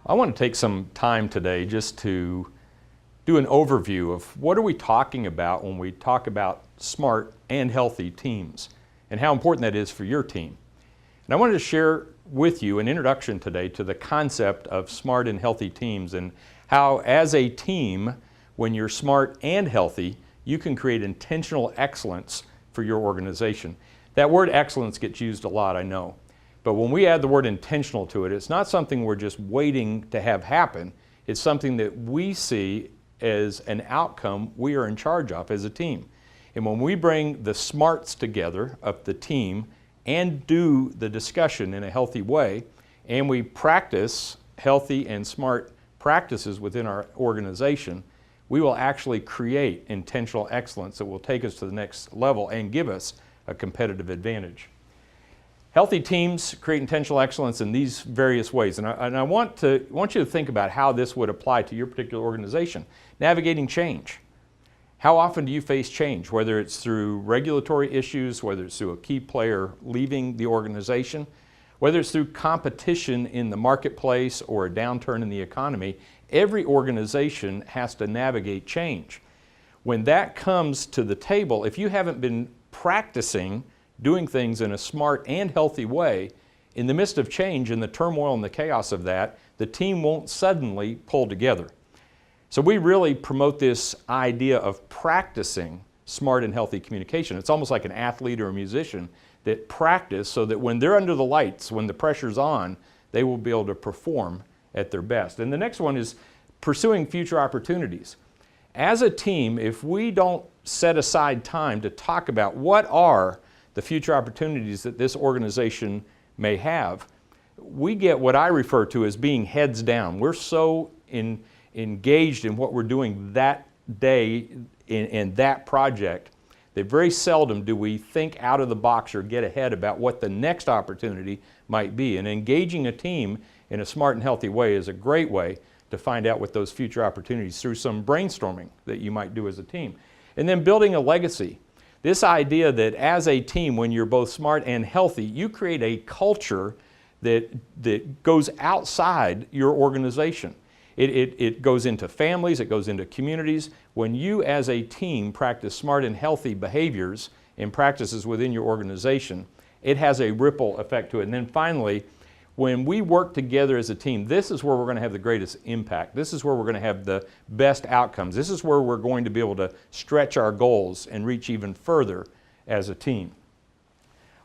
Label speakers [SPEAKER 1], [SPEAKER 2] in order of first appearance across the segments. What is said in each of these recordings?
[SPEAKER 1] I want to take some time today just to do an overview of what are we talking about when we talk about smart and healthy teams and how important that is for your team. And I wanted to share with you an introduction today to the concept of smart and healthy teams and how as a team, when you're smart and healthy, you can create intentional excellence for your organization. That word excellence gets used a lot, I know. But when we add the word intentional to it, it's not something we're just waiting to have happen. It's something that we see as an outcome we are in charge of as a team. And when we bring the smarts together of the team and do the discussion in a healthy way, and we practice healthy and smart practices within our organization, we will actually create intentional excellence that will take us to the next level and give us a competitive advantage. Healthy teams create intentional excellence in these various ways, and I want you to think about how this would apply to your particular organization. Navigating change. How often do you face change, whether it's through regulatory issues, whether it's through a key player leaving the organization, whether it's through competition in the marketplace or a downturn in the economy? Every organization has to navigate change. When that comes to the table, if you haven't been practicing doing things in a smart and healthy way, in the midst of change and the turmoil and the chaos of that, the team won't suddenly pull together. So we really promote this idea of practicing smart and healthy communication. It's almost like an athlete or a musician that practice so that when they're under the lights, when the pressure's on, they will be able to perform at their best. And the next one is pursuing future opportunities. As a team, if we don't set aside time to talk about what are the future opportunities that this organization may have, we get what I refer to as being heads down. We're so engaged in what we're doing that day in that project that very seldom do we think out of the box or get ahead about what the next opportunity might be. And engaging a team in a smart and healthy way is a great way to find out what those future opportunities through some brainstorming that you might do as a team. And then building a legacy. This idea that as a team, when you're both smart and healthy, you create a culture that goes outside your organization. It goes into families, it goes into communities. When you as a team practice smart and healthy behaviors and practices within your organization, it has a ripple effect to it. And then finally, when we work together as a team, this is where we're going to have the greatest impact. This is where we're going to have the best outcomes. This is where we're going to be able to stretch our goals and reach even further as a team.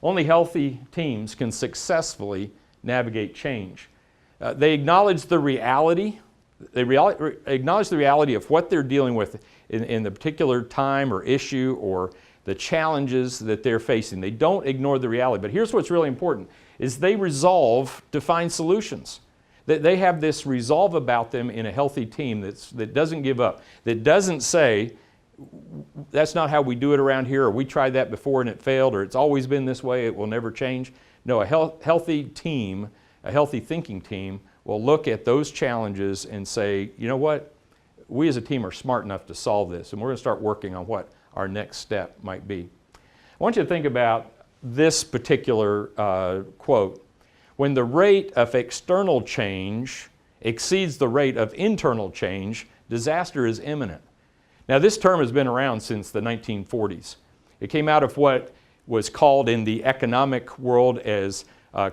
[SPEAKER 1] Only healthy teams can successfully navigate change. They acknowledge the reality. They acknowledge the reality of what they're dealing with in the particular time or issue or the challenges that they're facing. They don't ignore the reality. But here's what's really important, is they resolve to find solutions. That they have this resolve about them in a healthy team that doesn't give up, that doesn't say, that's not how we do it around here, or we tried that before and it failed, or it's always been this way, it will never change. No, a healthy team, a healthy thinking team, will look at those challenges and say, you know what, we as a team are smart enough to solve this, and we're going to start working on what our next step might be. I want you to think about this particular quote. When the rate of external change exceeds the rate of internal change, disaster is imminent. Now, this term has been around since the 1940s. It came out of what was called in the economic world as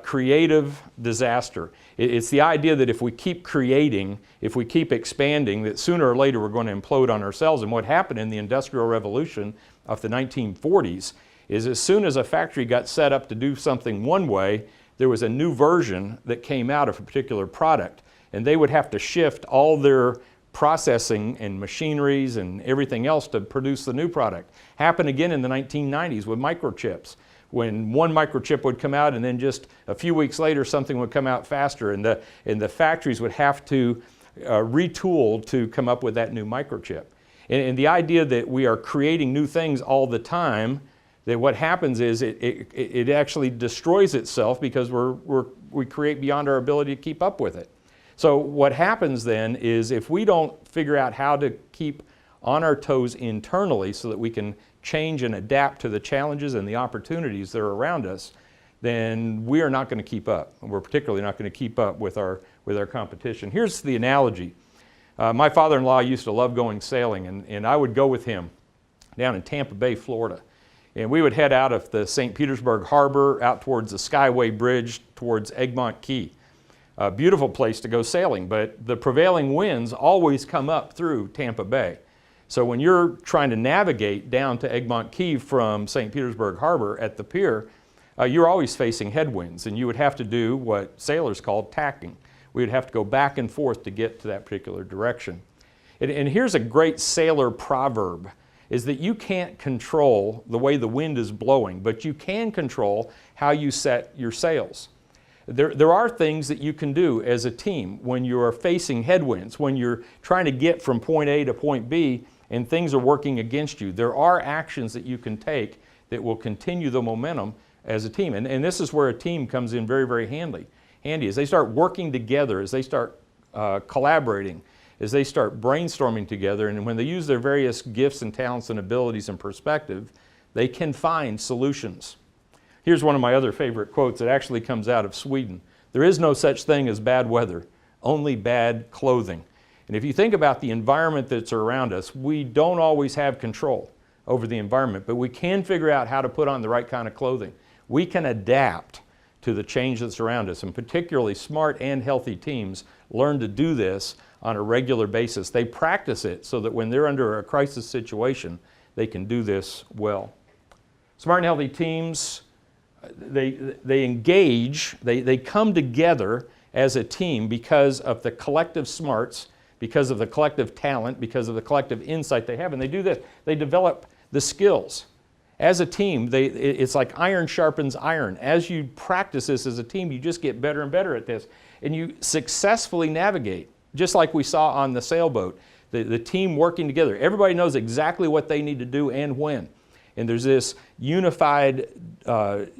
[SPEAKER 1] creative disaster. It's the idea that if we keep creating, if we keep expanding, that sooner or later we're going to implode on ourselves. And what happened in the Industrial Revolution of the 1940s is as soon as a factory got set up to do something one way, there was a new version that came out of a particular product. And they would have to shift all their processing and machineries and everything else to produce the new product. Happened again in the 1990s with microchips, when one microchip would come out and then just a few weeks later something would come out faster, and the factories would have to retool to come up with that new microchip. And the idea that we are creating new things all the time, that what happens is it actually destroys itself because we create beyond our ability to keep up with it. So what happens then is if we don't figure out how to keep on our toes internally so that we can change and adapt to the challenges and the opportunities that are around us, then we are not going to keep up. We're particularly not going to keep up with our with our competition. Here's the analogy. My father-in-law used to love going sailing, and I would go with him down in Tampa Bay, Florida. And we would head out of the St. Petersburg Harbor out towards the Skyway Bridge towards Egmont Key. A beautiful place to go sailing, but the prevailing winds always come up through Tampa Bay. So when you're trying to navigate down to Egmont Key from St. Petersburg Harbor at the pier, you're always facing headwinds, and you would have to do what sailors call tacking. We would have to go back and forth to get to that particular direction. And here's a great sailor proverb, is that you can't control the way the wind is blowing, but you can control how you set your sails. There are things that you can do as a team when you are facing headwinds, when you're trying to get from point A to point B and things are working against you. There are actions that you can take that will continue the momentum as a team. And this is where a team comes in very, very handy as they start working together, as they start collaborating, as they start brainstorming together, and when they use their various gifts and talents and abilities and perspective, they can find solutions. Here's one of my other favorite quotes. It actually comes out of Sweden. There is no such thing as bad weather, only bad clothing. And if you think about the environment that's around us, we don't always have control over the environment, but we can figure out how to put on the right kind of clothing. We can adapt to the change that's around us, and particularly smart and healthy teams learn to do this on a regular basis. They practice it so that when they're under a crisis situation, they can do this well. Smart and healthy teams, they engage, they come together as a team because of the collective smarts, because of the collective talent, because of the collective insight they have. And they do this, they develop the skills. As a team, it's like iron sharpens iron. As you practice this as a team, you just get better and better at this. And you successfully navigate, just like we saw on the sailboat, the team working together. Everybody knows exactly what they need to do and when. And there's this unified,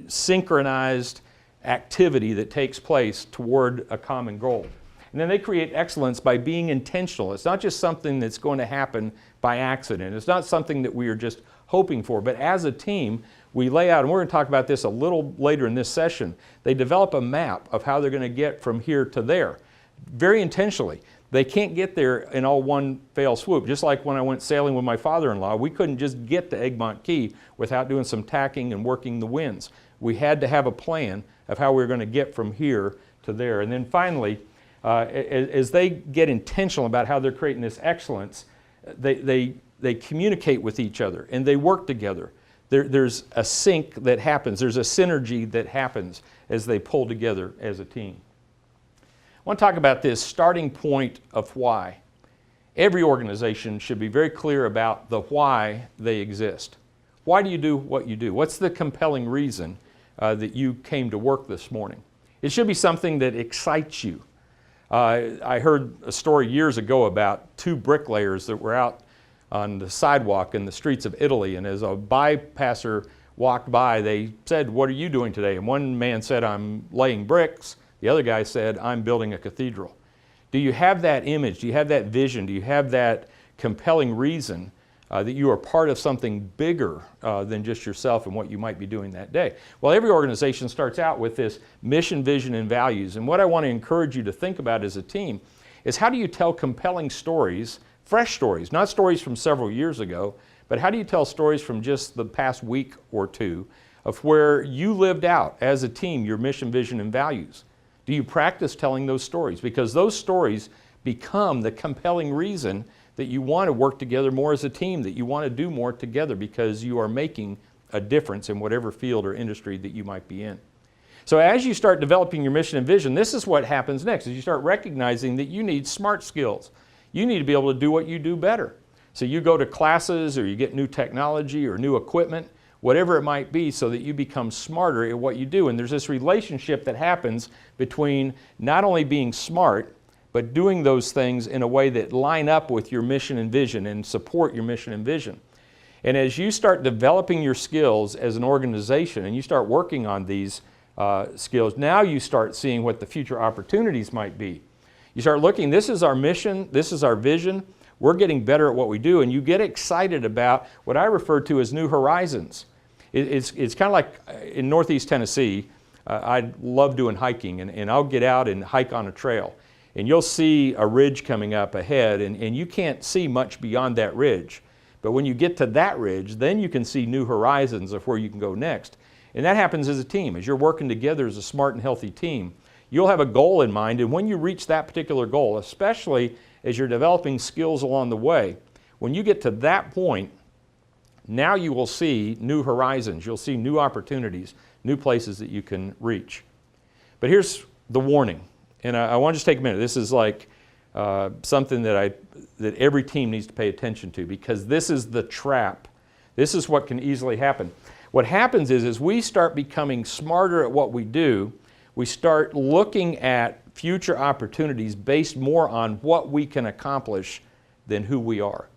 [SPEAKER 1] synchronized activity that takes place toward a common goal. And then they create excellence by being intentional. It's not just something that's going to happen by accident. It's not something that we are just hoping for, but as a team, we lay out, and we're going to talk about this a little later in this session, they develop a map of how they're going to get from here to there, very intentionally. They can't get there in all one fell swoop. Just like when I went sailing with my father-in-law, we couldn't just get to Egmont Key without doing some tacking and working the winds. We had to have a plan of how we were going to get from here to there. And then finally, as they get intentional about how they're creating this excellence, they communicate with each other and they work together. There's a sync that happens. There's a synergy that happens as they pull together as a team. I want to talk about this starting point of why. Every organization should be very clear about the why they exist. Why do you do what you do? What's the compelling reason that you came to work this morning? It should be something that excites you. I heard a story years ago about two bricklayers that were out on the sidewalk in the streets of Italy, and as a bypasser walked by, they said, "What are you doing today?" And one man said, "I'm laying bricks." The other guy said, "I'm building a cathedral." Do you have that image? Do you have that vision? Do you have that compelling reason that you are part of something bigger than just yourself and what you might be doing that day? Well, every organization starts out with this mission, vision, and values. And what I want to encourage you to think about as a team is, how do you tell compelling stories, fresh stories, not stories from several years ago, but how do you tell stories from just the past week or two of where you lived out as a team your mission, vision, and values? Do you practice telling those stories? Because those stories become the compelling reason that you want to work together more as a team, that you want to do more together because you are making a difference in whatever field or industry that you might be in. So as you start developing your mission and vision, this is what happens next, is you start recognizing that you need smart skills. You need to be able to do what you do better. So you go to classes, or you get new technology or new equipment, whatever it might be, so that you become smarter at what you do. And there's this relationship that happens between not only being smart, but doing those things in a way that line up with your mission and vision and support your mission and vision. And as you start developing your skills as an organization and you start working on these skills, now you start seeing what the future opportunities might be. You start looking, this is our mission, this is our vision, we're getting better at what we do, and you get excited about what I refer to as new horizons. It's kind of like in Northeast Tennessee, I love doing hiking, and I'll get out and hike on a trail. And you'll see a ridge coming up ahead, and you can't see much beyond that ridge. But when you get to that ridge, then you can see new horizons of where you can go next. And that happens as a team. As you're working together as a smart and healthy team, you'll have a goal in mind, and when you reach that particular goal, especially as you're developing skills along the way, when you get to that point, now you will see new horizons. You'll see new opportunities, new places that you can reach. But here's the warning, and I want to just take a minute. This is like something that every team needs to pay attention to, because this is the trap. This is what can easily happen. What happens is, as we start becoming smarter at what we do, we start looking at future opportunities based more on what we can accomplish than who we are.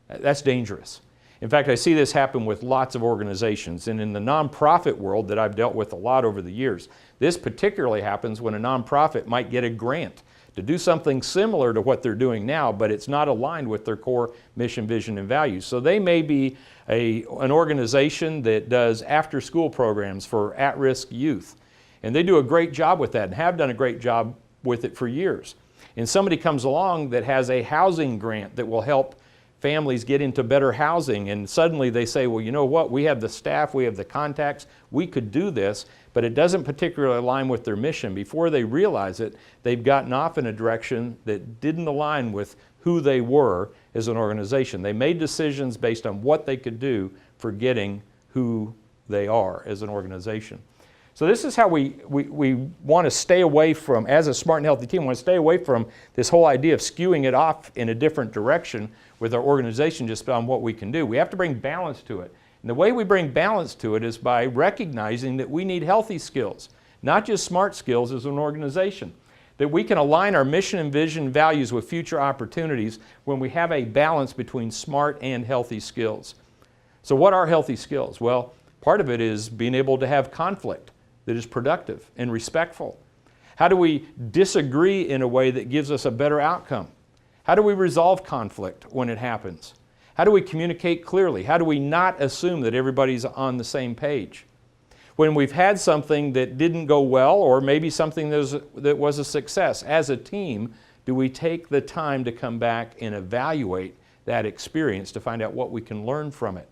[SPEAKER 1] That's dangerous. In fact, I see this happen with lots of organizations, and in the nonprofit world that I've dealt with a lot over the years, this particularly happens when a nonprofit might get a grant to do something similar to what they're doing now, but it's not aligned with their core mission, vision, and values. So they may be an organization that does after-school programs for at-risk youth, and they do a great job with that and have done a great job with it for years. And somebody comes along that has a housing grant that will help families get into better housing, and suddenly they say, well, you know what, we have the staff, we have the contacts, we could do this, but it doesn't particularly align with their mission. Before they realize it, they've gotten off in a direction that didn't align with who they were as an organization. They made decisions based on what they could do, forgetting who they are as an organization. So this is how we want to stay away from, as a smart and healthy team, we want to stay away from this whole idea of skewing it off in a different direction with our organization just on what we can do. We have to bring balance to it. And the way we bring balance to it is by recognizing that we need healthy skills, not just smart skills as an organization. That we can align our mission and vision and values with future opportunities when we have a balance between smart and healthy skills. So what are healthy skills? Well, part of it is being able to have conflict that is productive and respectful. How do we disagree in a way that gives us a better outcome? How do we resolve conflict when it happens? How do we communicate clearly? How do we not assume that everybody's on the same page? When we've had something that didn't go well, or maybe something that was a success, as a team, do we take the time to come back and evaluate that experience to find out what we can learn from it?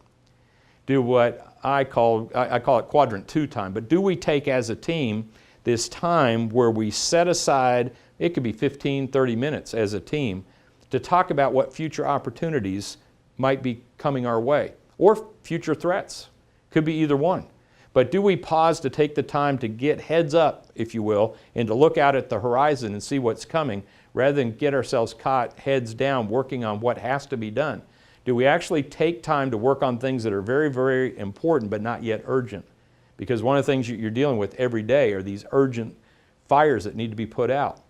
[SPEAKER 1] Do what I call it quadrant 2 time, but do we take as a team this time where we set aside, it could be 15, 30 minutes as a team, to talk about what future opportunities might be coming our way, or future threats. Could be either one. But do we pause to take the time to get heads up, if you will, and to look out at the horizon and see what's coming, rather than get ourselves caught heads down working on what has to be done? Do we actually take time to work on things that are very, very important but not yet urgent? Because one of the things you're dealing with every day are these urgent fires that need to be put out.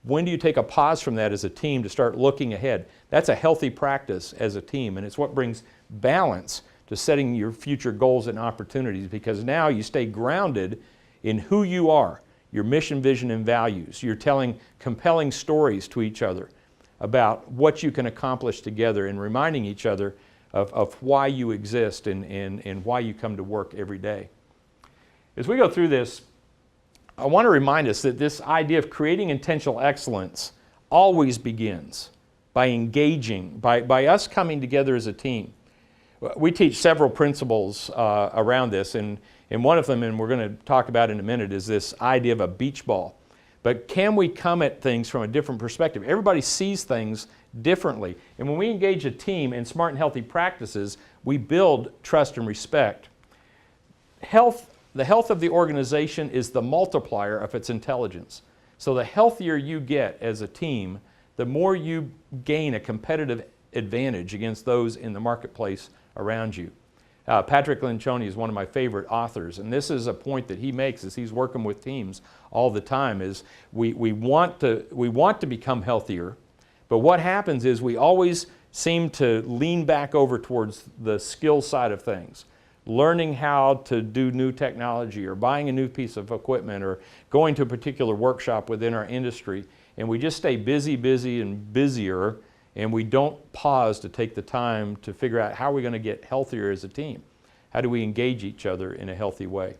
[SPEAKER 1] When do you take a pause from that as a team to start looking ahead? That's a healthy practice as a team, and it's what brings balance to setting your future goals and opportunities, because now you stay grounded in who you are, your mission, vision, and values. You're telling compelling stories to each other about what you can accomplish together, and reminding each other of why you exist and why you come to work every day. As we go through this, I want to remind us that this idea of creating intentional excellence always begins by engaging, by us coming together as a team. We teach several principles around this, and one of them, and we're going to talk about in a minute, is this idea of a beach ball. But can we come at things from a different perspective? Everybody sees things differently. And when we engage a team in smart and healthy practices, we build trust and respect. The health of the organization is the multiplier of its intelligence. So the healthier you get as a team, the more you gain a competitive advantage against those in the marketplace around you. Patrick Lencioni is one of my favorite authors, and this is a point that he makes as he's working with teams all the time, is we want to become healthier, but what happens is we always seem to lean back over towards the skill side of things. Learning how to do new technology, or buying a new piece of equipment, or going to a particular workshop within our industry, and we just stay busy and busier, and we don't pause to take the time to figure out how we're going to get healthier as a team. How do we engage each other in a healthy way?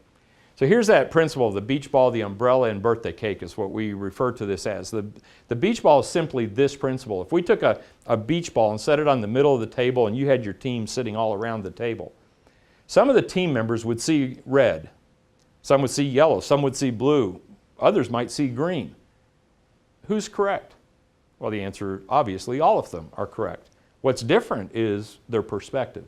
[SPEAKER 1] So here's that principle of the beach ball, the umbrella, and birthday cake is what we refer to this as. The beach ball is simply this principle. If we took a beach ball and set it on the middle of the table and you had your team sitting all around the table, some of the team members would see red, some would see yellow, some would see blue, others might see green. Who's correct? Well, the answer, obviously, all of them are correct. What's different is their perspective.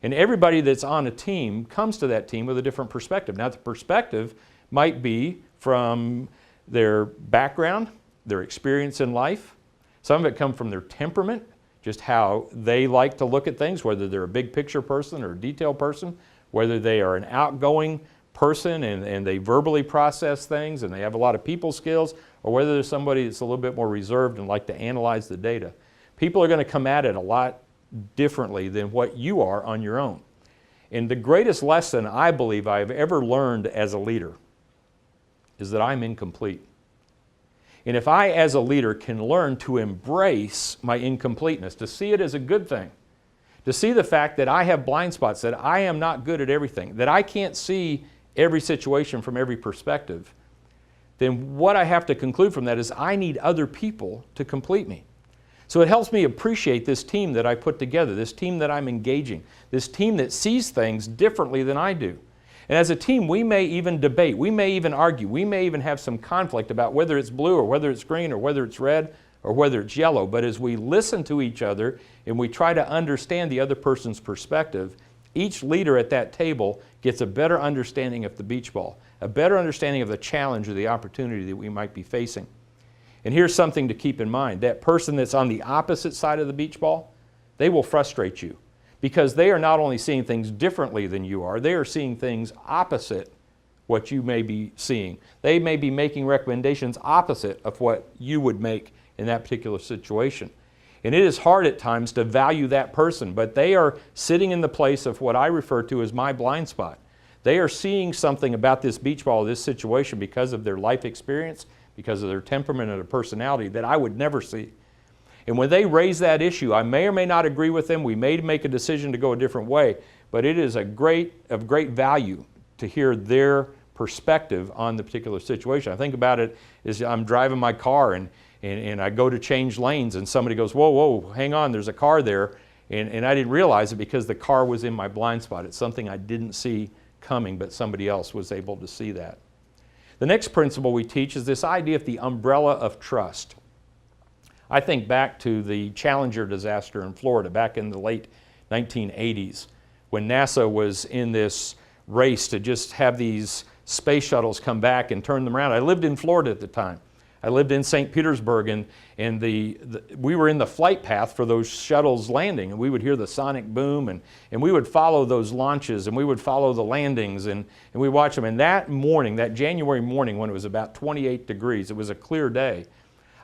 [SPEAKER 1] And everybody that's on a team comes to that team with a different perspective. Now, the perspective might be from their background, their experience in life. Some of it comes from their temperament, just how they like to look at things, whether they're a big picture person or a detail person, whether they are an outgoing person and they verbally process things and they have a lot of people skills, or whether there's somebody that's a little bit more reserved and like to analyze the data. People are going to come at it a lot differently than what you are on your own. And the greatest lesson I believe I've ever learned as a leader is that I'm incomplete. And if I as a leader can learn to embrace my incompleteness, to see it as a good thing, to see the fact that I have blind spots, that I am not good at everything, that I can't see every situation from every perspective, then what I have to conclude from that is I need other people to complete me. So it helps me appreciate this team that I put together, this team that I'm engaging, this team that sees things differently than I do. And as a team, we may even debate, we may even argue, we may even have some conflict about whether it's blue or whether it's green or whether it's red or whether it's yellow. But as we listen to each other and we try to understand the other person's perspective, each leader at that table gets a better understanding of the beach ball, a better understanding of the challenge or the opportunity that we might be facing. And here's something to keep in mind. That person that's on the opposite side of the beach ball, they will frustrate you because they are not only seeing things differently than you are, they are seeing things opposite what you may be seeing. They may be making recommendations opposite of what you would make in that particular situation. And it is hard at times to value that person, but they are sitting in the place of what I refer to as my blind spot. They are seeing something about this beach ball, this situation, because of their life experience, because of their temperament and their personality that I would never see. And when they raise that issue, I may or may not agree with them. We may make a decision to go a different way, but it is of great value to hear their perspective on the particular situation. I think about it as I'm driving my car and I go to change lanes and somebody goes, whoa, hang on, there's a car there. And I didn't realize it because the car was in my blind spot. It's something I didn't see coming, but somebody else was able to see that. The next principle we teach is this idea of the umbrella of trust. I think back to the Challenger disaster in Florida back in the late 1980s when NASA was in this race to just have these space shuttles come back and turn them around. I lived in Florida at the time. I lived in St. Petersburg and we were in the flight path for those shuttles landing, and we would hear the sonic boom and we would follow those launches and we would follow the landings and we watch them. And that morning, that January morning when it was about 28 degrees, it was a clear day,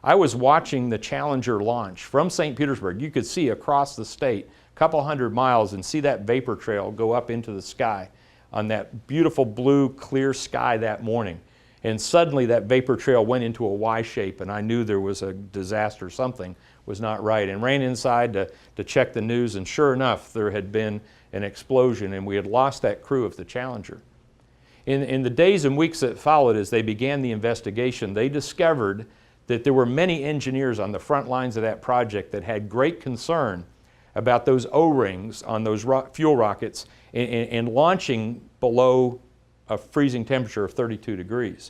[SPEAKER 1] I was watching the Challenger launch from St. Petersburg. You could see across the state a couple hundred miles and see that vapor trail go up into the sky on that beautiful blue clear sky that morning. And suddenly that vapor trail went into a Y shape and I knew there was a disaster, something was not right, and ran inside to check the news, and sure enough there had been an explosion and we had lost that crew of the Challenger. In the days and weeks that followed as they began the investigation, they discovered that there were many engineers on the front lines of that project that had great concern about those O-rings on those fuel rockets and launching below a freezing temperature of 32 degrees.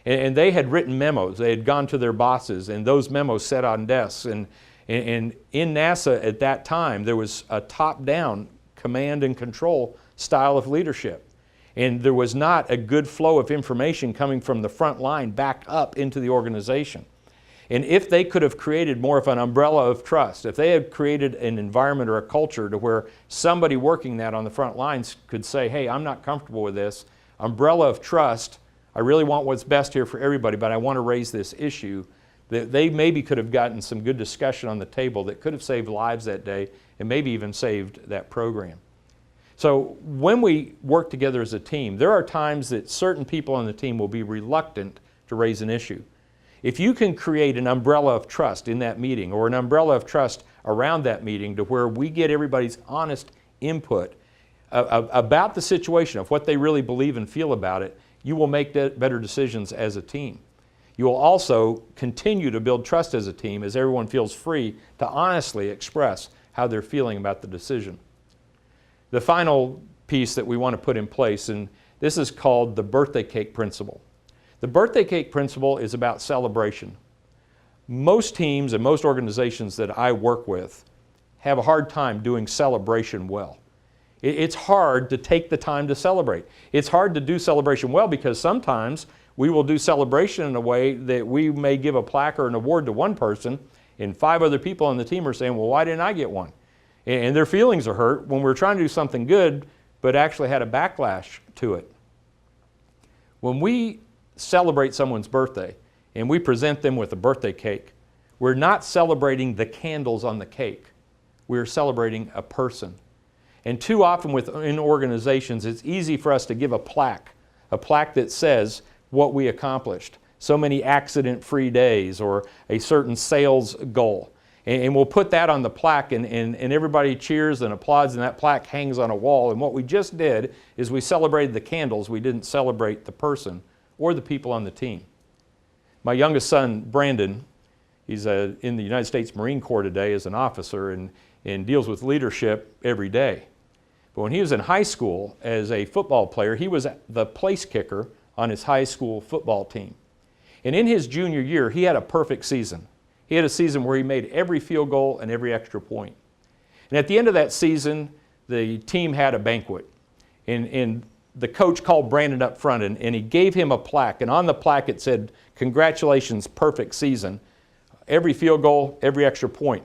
[SPEAKER 1] And they had written memos. They had gone to their bosses, and those memos sat on desks. And in NASA at that time, there was a top-down command and control style of leadership. And there was not a good flow of information coming from the front line back up into the organization. And if they could have created more of an umbrella of trust, if they had created an environment or a culture to where somebody working that on the front lines could say, hey, I'm not comfortable with this, umbrella of trust, I really want what's best here for everybody, but I want to raise this issue, that they maybe could have gotten some good discussion on the table that could have saved lives that day and maybe even saved that program. So when we work together as a team, there are times that certain people on the team will be reluctant to raise an issue. If you can create an umbrella of trust in that meeting or an umbrella of trust around that meeting to where we get everybody's honest input, about the situation, of what they really believe and feel about it, you will make better decisions as a team. You will also continue to build trust as a team as everyone feels free to honestly express how they're feeling about the decision. The final piece that we want to put in place, and this is called the birthday cake principle. The birthday cake principle is about celebration. Most teams and most organizations that I work with have a hard time doing celebration well. It's hard to take the time to celebrate. It's hard to do celebration well because sometimes we will do celebration in a way that we may give a plaque or an award to one person and 5 other people on the team are saying, well, why didn't I get one? And their feelings are hurt when we're trying to do something good but actually had a backlash to it. When we celebrate someone's birthday and we present them with a birthday cake, we're not celebrating the candles on the cake. We're celebrating a person. And too often within organizations, it's easy for us to give a plaque that says what we accomplished, so many accident-free days or a certain sales goal. And we'll put that on the plaque and everybody cheers and applauds and that plaque hangs on a wall. And what we just did is we celebrated the candles. We didn't celebrate the person or the people on the team. My youngest son, Brandon, he's in the United States Marine Corps today as an officer and deals with leadership every day. But when he was in high school as a football player, he was the place kicker on his high school football team. And in his junior year, he had a perfect season. He had a season where he made every field goal and every extra point. And at the end of that season, the team had a banquet. And the coach called Brandon up front and he gave him a plaque. And on the plaque it said, "Congratulations, perfect season. Every field goal, every extra point."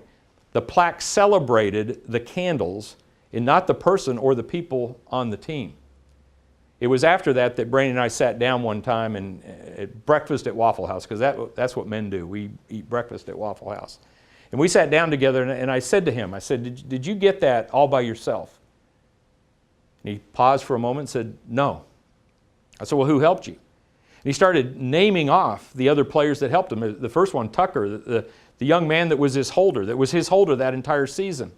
[SPEAKER 1] The plaque celebrated the candles and not the person or the people on the team. It was after that that Brandon and I sat down one time and at breakfast at Waffle House, because that's what men do. We eat breakfast at Waffle House. And we sat down together and I said to him, I said, did you get that all by yourself? And he paused for a moment and said, "No." I said, "Well, who helped you?" And he started naming off the other players that helped him. The first one, Tucker, the young man that was his holder that entire season.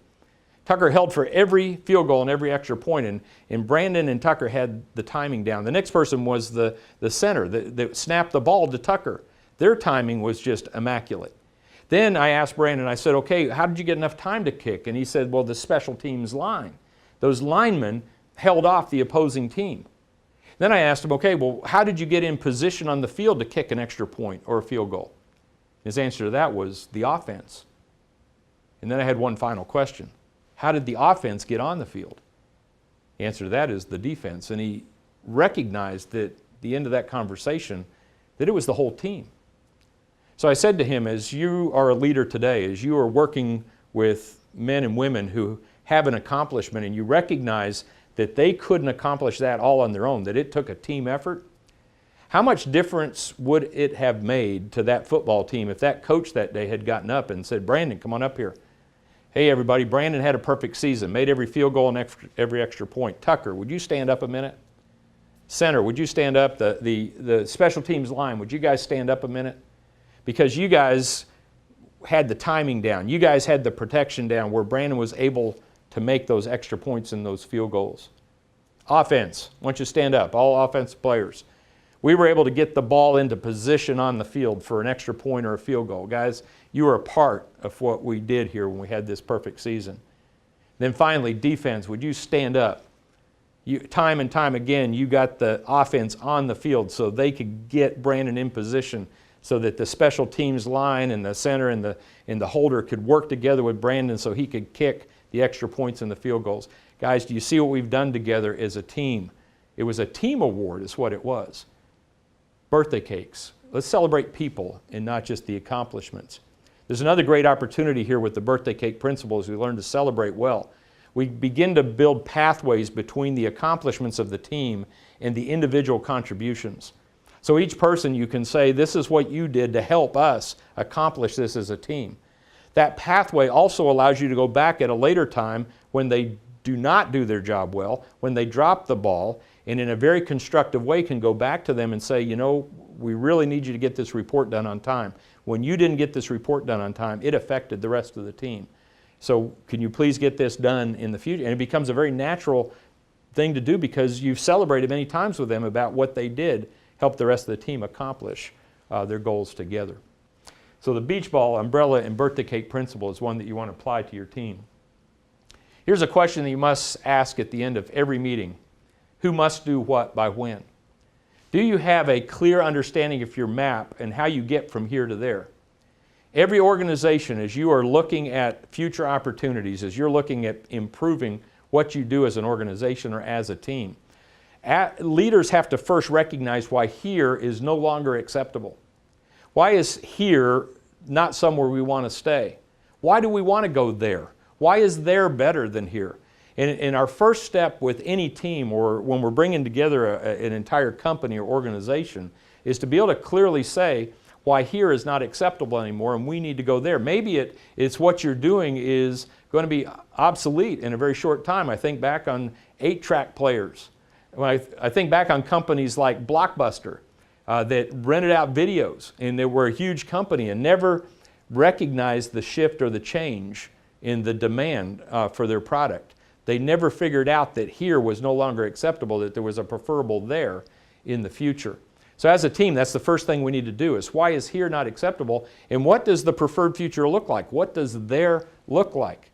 [SPEAKER 1] Tucker held for every field goal and every extra point, and Brandon and Tucker had the timing down. The next person was the center that snapped the ball to Tucker. Their timing was just immaculate. Then I asked Brandon, I said, "Okay, how did you get enough time to kick?" And he said, "Well, the special teams line. Those linemen held off the opposing team." Then I asked him, "Okay, well, how did you get in position on the field to kick an extra point or a field goal?" His answer to that was the offense. And then I had one final question. How did the offense get on the field? The answer to that is the defense. And he recognized at the end of that conversation that it was the whole team. So I said to him, as you are a leader today, as you are working with men and women who have an accomplishment and you recognize that they couldn't accomplish that all on their own, that it took a team effort, how much difference would it have made to that football team if that coach that day had gotten up and said, "Brandon, come on up here. Hey everybody, Brandon had a perfect season, made every field goal and every extra point. Tucker, would you stand up a minute? Center, would you stand up? The special teams line, would you guys stand up a minute? Because you guys had the timing down. You guys had the protection down where Brandon was able to make those extra points and those field goals." Offense, why don't you stand up, all offensive players. We were able to get the ball into position on the field for an extra point or a field goal. Guys, you were a part of what we did here when we had this perfect season. Then finally, defense, would you stand up? Time and time again, you got the offense on the field so they could get Brandon in position so that the special teams line and the center and the holder could work together with Brandon so he could kick the extra points and the field goals. Guys, do you see what we've done together as a team? It was a team award is what it was. Birthday cakes. Let's celebrate people and not just the accomplishments. There's another great opportunity here with the birthday cake principle as we learn to celebrate well. We begin to build pathways between the accomplishments of the team and the individual contributions. So each person you can say, "This is what you did to help us accomplish this as a team." That pathway also allows you to go back at a later time when they do not do their job well, when they drop the ball, and in a very constructive way can go back to them and say, "You know, we really need you to get this report done on time. When you didn't get this report done on time, it affected the rest of the team. So can you please get this done in the future?" And it becomes a very natural thing to do because you've celebrated many times with them about what they did help the rest of the team accomplish their goals together. So the beach ball, umbrella, and birthday cake principle is one that you want to apply to your team. Here's a question that you must ask at the end of every meeting. Who must do what by when? Do you have a clear understanding of your map and how you get from here to there? Every organization, as you are looking at future opportunities, as you're looking at improving what you do as an organization or as a team, leaders have to first recognize why here is no longer acceptable. Why is here not somewhere we want to stay? Why do we want to go there? Why is there better than here? And our first step with any team or when we're bringing together an entire company or organization is to be able to clearly say why here is not acceptable anymore and we need to go there. Maybe it's what you're doing is going to be obsolete in a very short time. I think back on 8-track players. I think back on companies like Blockbuster that rented out videos, and they were a huge company and never recognized the shift or the change in the demand for their product. They never figured out that here was no longer acceptable, that there was a preferable there in the future. So as a team, that's the first thing we need to do is why is here not acceptable and what does the preferred future look like? What does there look like?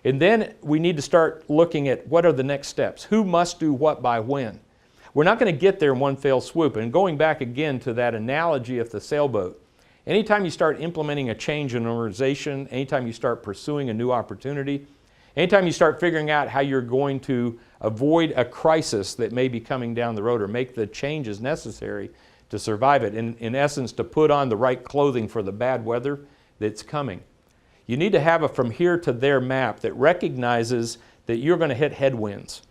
[SPEAKER 1] And then we need to start looking at what are the next steps? Who must do what by when? We're not going to get there in one fell swoop. And going back again to that analogy of the sailboat, anytime you start implementing a change in an organization, anytime you start pursuing a new opportunity, anytime you start figuring out how you're going to avoid a crisis that may be coming down the road or make the changes necessary to survive it, in essence, to put on the right clothing for the bad weather that's coming. You need to have a from here to there map that recognizes that you're going to hit headwinds.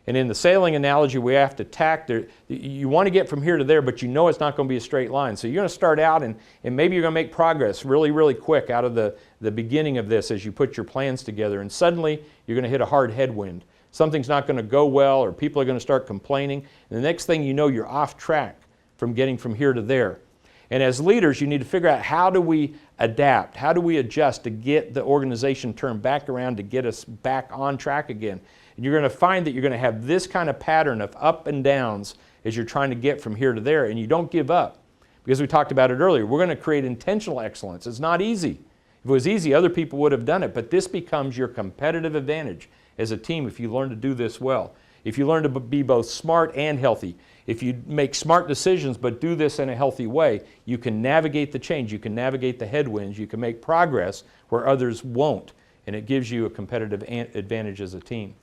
[SPEAKER 1] And in the sailing analogy, we have to tack there. You want to get from here to there, but you know it's not going to be a straight line. So you're going to start out and maybe you're going to make progress really, really quick out of the beginning of this as you put your plans together. And suddenly you're going to hit a hard headwind. Something's not going to go well or people are going to start complaining. And the next thing you know, you're off track from getting from here to there. And as leaders, you need to figure out how do we adapt? How do we adjust to get the organization turned back around to get us back on track again? And you're going to find that you're going to have this kind of pattern of up and downs as you're trying to get from here to there, and you don't give up. Because we talked about it earlier, we're going to create intentional excellence. It's not easy. If it was easy, other people would have done it, but this becomes your competitive advantage as a team if you learn to do this well. If you learn to be both smart and healthy, if you make smart decisions but do this in a healthy way, you can navigate the change, you can navigate the headwinds, you can make progress where others won't, and it gives you a competitive advantage as a team.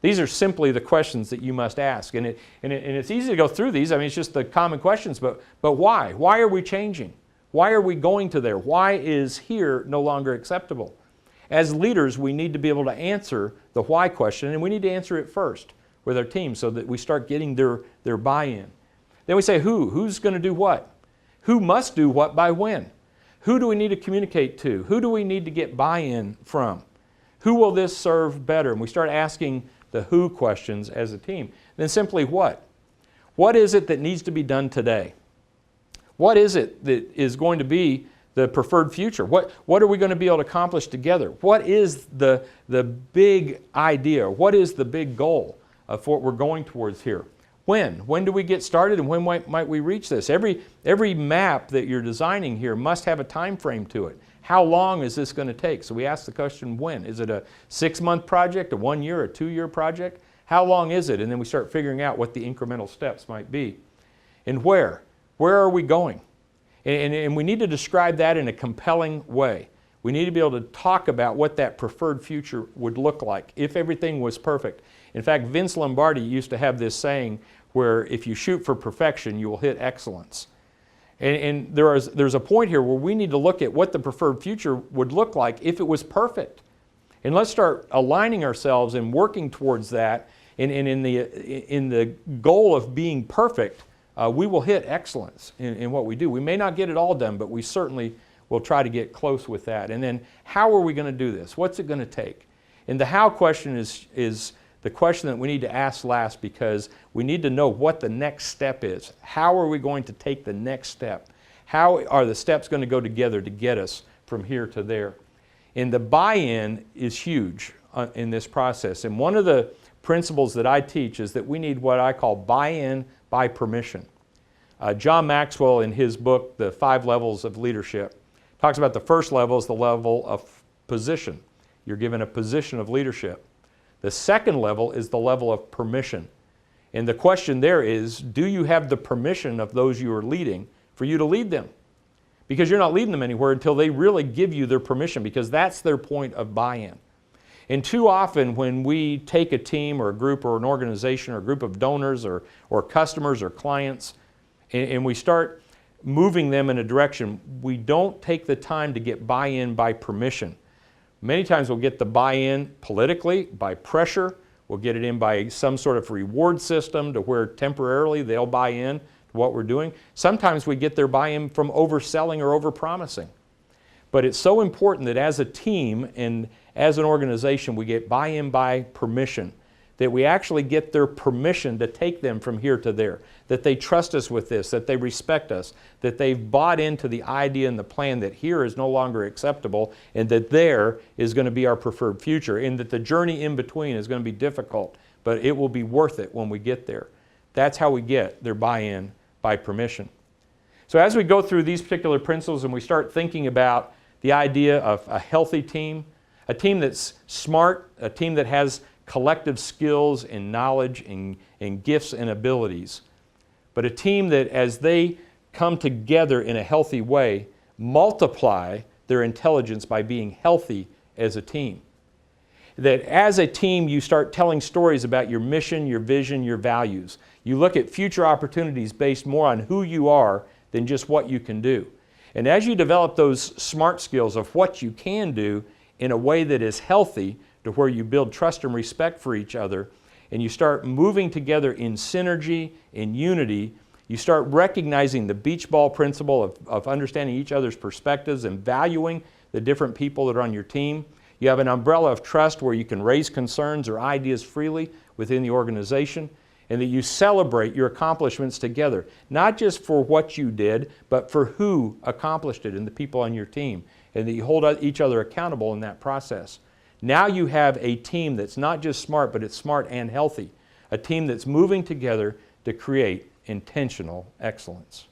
[SPEAKER 1] These are simply the questions that you must ask. And it's easy to go through these. I mean, it's just the common questions, but why? Why are we changing? Why are we going to there? Why is here no longer acceptable? As leaders, we need to be able to answer the why question, and we need to answer it first with our team so that we start getting their buy-in. Then we say who? Who's going to do what? Who must do what by when? Who do we need to communicate to? Who do we need to get buy-in from? Who will this serve better? And we start asking the who questions as a team. Then simply what? What is it that needs to be done today? What is it that is going to be the preferred future? What are we going to be able to accomplish together? What is the big idea? What is the big goal of what we're going towards here? When? When do we get started and when might we reach this? Every map that you're designing here must have a time frame to it. How long is this going to take? So we ask the question, when? Is it a 6-month project, a 1-year, a 2-year project? How long is it? And then we start figuring out what the incremental steps might be. And where? Where are we going? And we need to describe that in a compelling way. We need to be able to talk about what that preferred future would look like if everything was perfect. In fact, Vince Lombardi used to have this saying where if you shoot for perfection, you will hit excellence. And there's a point here where we need to look at what the preferred future would look like if it was perfect. And let's start aligning ourselves and working towards that. And in the goal of being perfect, we will hit excellence in what we do. We may not get it all done, but we certainly will try to get close with that. And then how are we going to do this? What's it going to take? And the how question is the question that we need to ask last because we need to know what the next step is. How are we going to take the next step? How are the steps going to go together to get us from here to there? And the buy-in is huge in this process. And one of the principles that I teach is that we need what I call buy-in by permission. John Maxwell, in his book, The 5 Levels of Leadership, talks about the first level is the level of position. You're given a position of leadership. The second level is the level of permission. And the question there is, do you have the permission of those you are leading for you to lead them? Because you're not leading them anywhere until they really give you their permission, because that's their point of buy-in. And too often when we take a team or a group or an organization or a group of donors or customers or clients and we start moving them in a direction, we don't take the time to get buy-in by permission. Many times we'll get the buy-in politically, by pressure. We'll get it in by some sort of reward system to where temporarily they'll buy in to what we're doing. Sometimes we get their buy-in from overselling or overpromising. But it's so important that as a team and as an organization we get buy-in by permission, that we actually get their permission to take them from here to there, that they trust us with this, that they respect us, that they've bought into the idea and the plan that here is no longer acceptable and that there is going to be our preferred future, and that the journey in between is going to be difficult, but it will be worth it when we get there. That's how we get their buy-in by permission. So as we go through these particular principles and we start thinking about the idea of a healthy team, a team that's smart, a team that has collective skills and knowledge and gifts and abilities, but a team that as they come together in a healthy way, multiply their intelligence by being healthy as a team. That as a team you start telling stories about your mission, your vision, your values. You look at future opportunities based more on who you are than just what you can do. And as you develop those smart skills of what you can do in a way that is healthy, to where you build trust and respect for each other, and you start moving together in synergy, in unity, you start recognizing the beach ball principle of understanding each other's perspectives and valuing the different people that are on your team. You have an umbrella of trust where you can raise concerns or ideas freely within the organization, and that you celebrate your accomplishments together, not just for what you did, but for who accomplished it and the people on your team, and that you hold each other accountable in that process. Now you have a team that's not just smart, but it's smart and healthy. A team that's moving together to create intentional excellence.